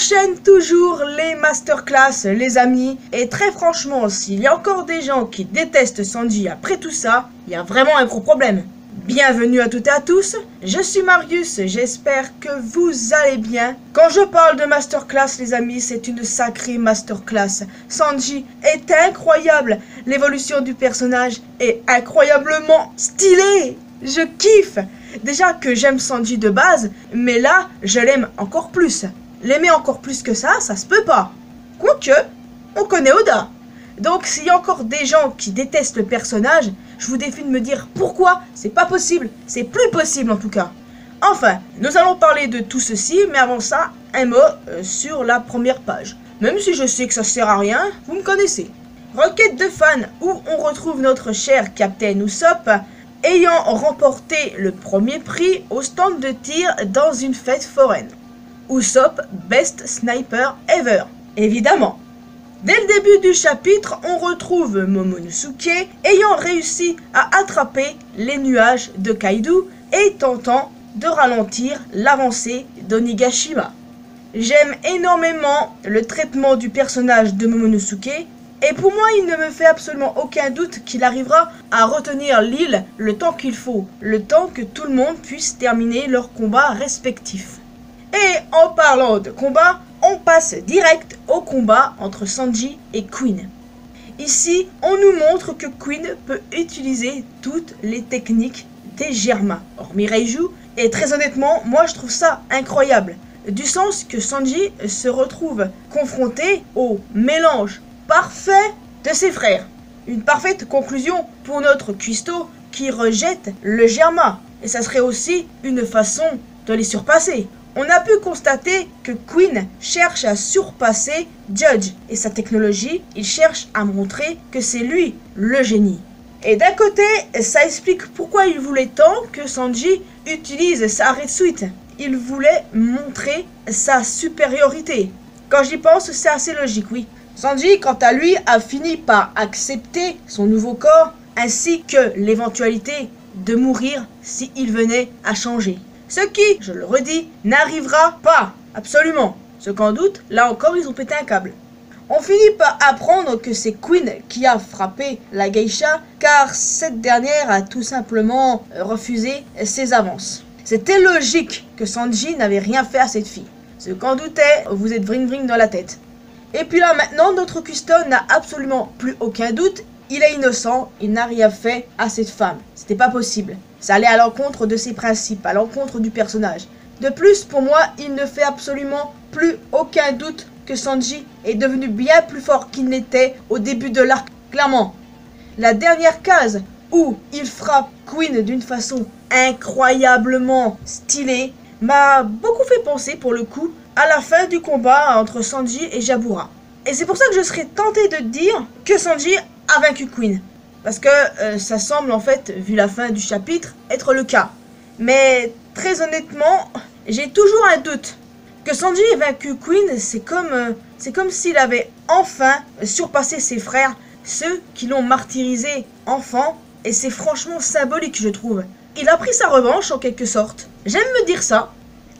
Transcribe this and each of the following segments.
enchaîne toujours les masterclass, les amis. Et très franchement, s'il y a encore des gens qui détestent Sanji après tout ça, il y a vraiment un gros problème. Bienvenue à toutes et à tous, je suis Marius, j'espère que vous allez bien. Quand je parle de masterclass les amis, c'est une sacrée masterclass. Sanji est incroyable, l'évolution du personnage est incroyablement stylée. Je kiffe. Déjà que j'aime Sanji de base, mais là, je l'aime encore plus. L'aimer encore plus que ça se peut pas. Quoique, on connaît Oda. Donc s'il y a encore des gens qui détestent le personnage, je vous défie de me dire pourquoi, c'est pas possible, c'est plus possible en tout cas. Enfin, nous allons parler de tout ceci, mais avant ça, un mot sur la première page. Même si je sais que ça sert à rien, vous me connaissez. Requête de fans où on retrouve notre cher Captain Usopp ayant remporté le premier prix au stand de tir dans une fête foraine. Usopp, best sniper ever, évidemment. Dès le début du chapitre, on retrouve Momonosuke ayant réussi à attraper les nuages de Kaido et tentant de ralentir l'avancée d'Onigashima. J'aime énormément le traitement du personnage de Momonosuke et pour moi il ne me fait absolument aucun doute qu'il arrivera à retenir l'île le temps qu'il faut, le temps que tout le monde puisse terminer leurs combats respectifs. Et en parlant de combat, on passe direct au combat entre Sanji et Queen. Ici, on nous montre que Queen peut utiliser toutes les techniques des Germains, hormis Reiju, et très honnêtement, moi je trouve ça incroyable. Du sens que Sanji se retrouve confronté au mélange parfait de ses frères. Une parfaite conclusion pour notre cuistot qui rejette le Germain. Et ça serait aussi une façon de les surpasser. On a pu constater que Queen cherche à surpasser Judge et sa technologie, il cherche à montrer que c'est lui le génie. Et d'un côté, ça explique pourquoi il voulait tant que Sanji utilise sa Red Suite. Il voulait montrer sa supériorité. Quand j'y pense, c'est assez logique, oui. Sanji, quant à lui, a fini par accepter son nouveau corps ainsi que l'éventualité de mourir s'il venait à changer. Ce qui, je le redis, n'arrivera pas, absolument. Ceux qu'en doutent, là encore, ils ont pété un câble. On finit par apprendre que c'est Queen qui a frappé la geisha, car cette dernière a tout simplement refusé ses avances. C'était logique que Sanji n'avait rien fait à cette fille. Ceux qu'en doutaient, vous êtes vring vring dans la tête. Et puis là maintenant, notre cuistot n'a absolument plus aucun doute, il est innocent, il n'a rien fait à cette femme. C'était pas possible. Ça allait à l'encontre de ses principes, à l'encontre du personnage. De plus, pour moi, il ne fait absolument plus aucun doute que Sanji est devenu bien plus fort qu'il n'était au début de l'arc. Clairement, la dernière case où il frappe Queen d'une façon incroyablement stylée m'a beaucoup fait penser pour le coup à la fin du combat entre Sanji et Jabura. Et c'est pour ça que je serais tenté de dire que Sanji a vaincu Queen. Parce que ça semble en fait, vu la fin du chapitre, être le cas. Mais très honnêtement, j'ai toujours un doute. Que Sanji ait vaincu Queen, c'est comme s'il avait enfin surpassé ses frères, ceux qui l'ont martyrisé enfant. Et c'est franchement symbolique, je trouve. Il a pris sa revanche en quelque sorte. J'aime me dire ça.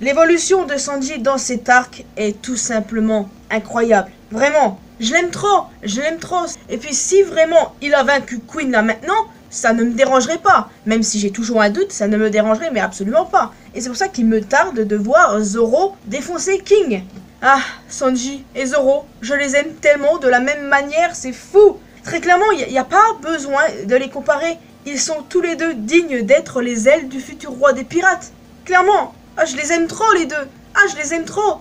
L'évolution de Sanji dans cet arc est tout simplement incroyable. Vraiment, je l'aime trop, je l'aime trop. Et puis si vraiment il a vaincu Queen là maintenant, ça ne me dérangerait pas. Même si j'ai toujours un doute, ça ne me dérangerait mais absolument pas. Et c'est pour ça qu'il me tarde de voir Zoro défoncer King. Ah, Sanji et Zoro, je les aime tellement de la même manière, c'est fou. Très clairement, il n'y a pas besoin de les comparer. Ils sont tous les deux dignes d'être les ailes du futur roi des pirates. Clairement. Ah, je les aime trop les deux. Ah, je les aime trop.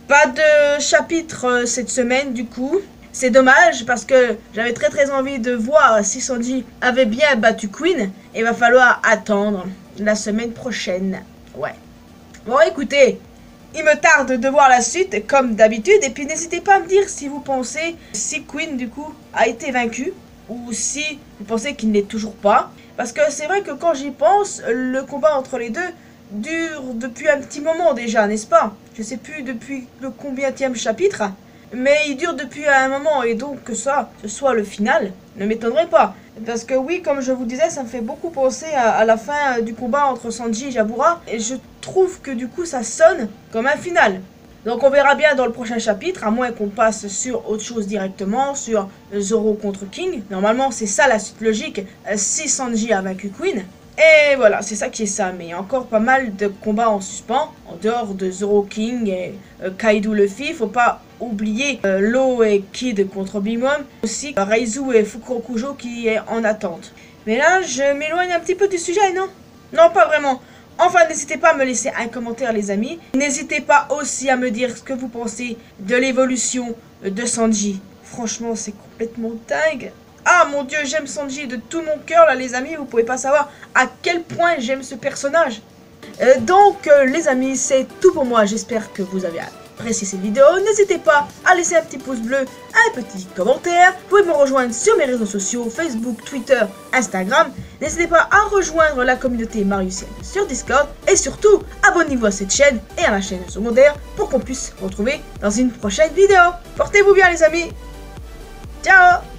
Pas de chapitre cette semaine du coup. C'est dommage parce que j'avais très envie de voir si Sanji avait bien battu Queen. Il va falloir attendre la semaine prochaine. Ouais. Bon écoutez, il me tarde de voir la suite comme d'habitude. Et puis n'hésitez pas à me dire si vous pensez si Queen du coup a été vaincu. Ou si vous pensez qu'il n'est toujours pas. Parce que c'est vrai que quand j'y pense, le combat entre les deux dure depuis un petit moment déjà, n'est-ce pas? Je sais plus depuis le combienième chapitre, mais il dure depuis un moment et donc que ça, ce soit le final, ne m'étonnerait pas. Parce que oui, comme je vous disais, ça me fait beaucoup penser à la fin du combat entre Sanji et Jabura et je trouve que du coup ça sonne comme un final. Donc on verra bien dans le prochain chapitre, à moins qu'on passe sur autre chose directement, sur Zoro contre King. Normalement c'est ça la suite logique, si Sanji a vaincu Queen. Et voilà, c'est ça qui est ça, mais il y a encore pas mal de combats en suspens, en dehors de Zoro King et Kaido Luffy. Faut pas oublier Law et Kid contre Big Mom, aussi Reizu et Fukurokujo qui est en attente. Mais là, je m'éloigne un petit peu du sujet, non? Non, pas vraiment. Enfin, n'hésitez pas à me laisser un commentaire, les amis. N'hésitez pas aussi à me dire ce que vous pensez de l'évolution de Sanji. Franchement, c'est complètement dingue. Ah mon dieu, j'aime Sanji de tout mon cœur, là, les amis. Vous pouvez pas savoir à quel point j'aime ce personnage. Donc, les amis, c'est tout pour moi. J'espère que vous avez apprécié cette vidéo. N'hésitez pas à laisser un petit pouce bleu, un petit commentaire. Vous pouvez me rejoindre sur mes réseaux sociaux, Facebook, Twitter, Instagram. N'hésitez pas à rejoindre la communauté Mariusienne sur Discord. Et surtout, abonnez-vous à cette chaîne et à la chaîne secondaire pour qu'on puisse se retrouver dans une prochaine vidéo. Portez-vous bien, les amis. Ciao!